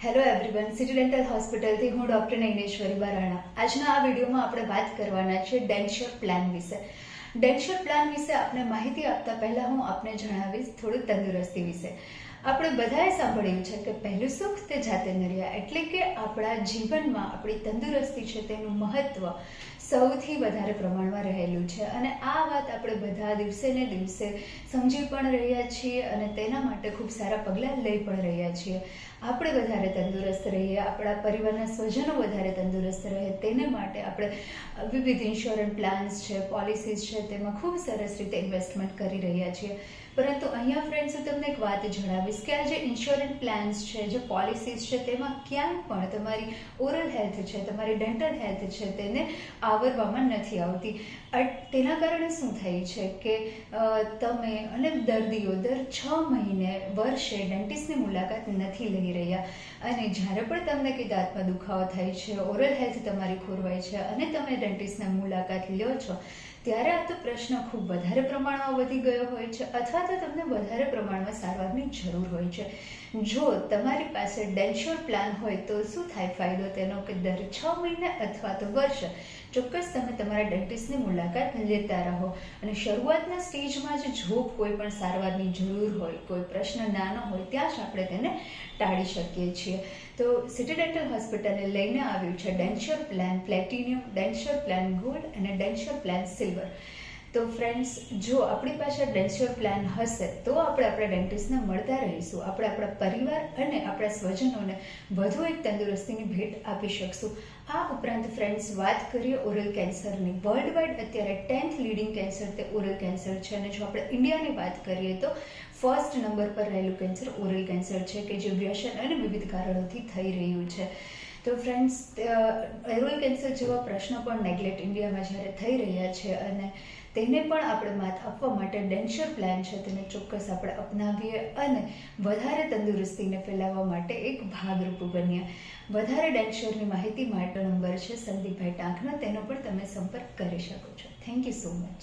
Hello everyone, city dental હોસ્પિટલથી હું doctor નૈનેશ્વરી બારાણા. આજના આ વિડીયોમાં આપણે વાત કરવાના છે ડેન્ચર પ્લાન વિશે. ડેન્ચર પ્લાન વિશે આપને માહિતી આપતા પહેલાં હું આપને જણાવીશ થોડું તંદુરસ્તી વિશે. આપણે બધાએ સાંભળ્યું છે કે પહેલું સુખ તે જાતે નર્યા, એટલે કે આપણા જીવનમાં આપણી તંદુરસ્તી છે તેનું મહત્ત્વ સૌથી વધારે પ્રમાણમાં રહેલું છે અને આ વાત આપણે બધા દિવસે ને દિવસે સમજી પણ રહ્યા છીએ અને તેના માટે ખૂબ સારા પગલાં લઈ પણ રહ્યા છીએ. આપણે વધારે તંદુરસ્ત રહીએ, આપણા પરિવારના સ્વજનો વધારે તંદુરસ્ત રહે તેને માટે આપણે વિવિધ ઇન્સ્યોરન્સ પ્લાન્સ છે, પોલિસીસ છે, તેમાં ખૂબ સરસ રીતે ઇન્વેસ્ટમેન્ટ કરી રહ્યા છીએ. પરંતુ અહીંયા ફ્રેન્ડ્સ, હું તમને એક વાત જણાવીશ કે આ જે ઇન્સ્યોરન્સ પ્લાન્સ છે, જે પોલિસીસ છે, તેમાં ક્યાંય પણ તમારી ઓરલ હેલ્થ છે, તમારી ડેન્ટલ હેલ્થ છે, તેને આવરવામાં નથી આવતી. તેના કારણે શું થાય છે કે તમે અને દર્દીઓ દર 6 મહિને વર્ષે ડેન્ટિસ્ટની મુલાકાત નથી લઈ રહ્યા અને જ્યારે પણ તમને કંઈ દાંતમાં દુખાવો થાય છે, ઓરલ હેલ્થ તમારી ખોરવાય છે અને તમે ડેન્ટિસ્ટની મુલાકાત લ્યો છો, ત્યારે આ તો પ્રશ્ન ખૂબ વધારે પ્રમાણમાં વધી ગયો હોય છે અથવા તો તમને વધારે પ્રમાણમાં સારવારની જરૂર હોય છે. જો તમારી પાસે ડેન્ચર પ્લાન હોય તો શું થાય ફાયદો તેનો કે દર 6 મહિને અથવા તો વર્ષે ચોક્કસ તમે તમારા ડેન્ટિસ્ટની મુલાકાત લેતા રહો અને શરૂઆતના સ્ટેજમાં જ જો કોઈ પણ સારવારની જરૂર હોય, કોઈ પ્રશ્ન નાનો હોય, ત્યાં જ આપણે તેને ટાળી શકીએ છીએ. તો સિટી ડેન્ટલ હોસ્પિટલે લઈને આવ્યું છે denture plan platinum, denture plan gold અને ડેન્ચર પ્લાન સિલ્વર. તો ફ્રેન્ડ્સ, જો આપણી પાસે ડેન્ચર પ્લાન હશે તો આપણે આપણા ડેન્ટિસ્ટને મળતા રહીશું, આપણે આપણા પરિવાર અને આપણા સ્વજનોને વધુ એક તંદુરસ્તીની ભેટ આપી શકશું. આ ઉપરાંત ફ્રેન્ડ્સ, વાત કરીએ ઓરલ કેન્સરની. વર્લ્ડ વાઇડ અત્યારે 10th લીડિંગ કેન્સર તે ઓરલ કેન્સર છે અને જો આપણે ઇન્ડિયાની વાત કરીએ તો ફર્સ્ટ નંબર પર રહેલું કેન્સર ઓરલ કેન્સર છે કે જે વ્યસન અને વિવિધ કારણોથી થઈ રહ્યું છે. તો ફ્રેન્ડ્સ, ઓરલ કેન્સર જેવા પ્રશ્નો પણ નેગ્લેક્ટ ઇન્ડિયામાં જ્યારે થઈ રહ્યા છે અને તેને પણ આપણે માત આપવા માટે ડેન્ચર પ્લાન છે તેને ચોક્કસ આપણે અપનાવીએ અને વધારે તંદુરસ્તીને ફેલાવવા માટે એક ભાગરૂપ બનીએ. વધારે ડેન્ચરની માહિતી માટે નંબર છે સંદીપભાઈ ટાંકનો, તેનો પણ તમે સંપર્ક કરી શકો છો. Thank you so much.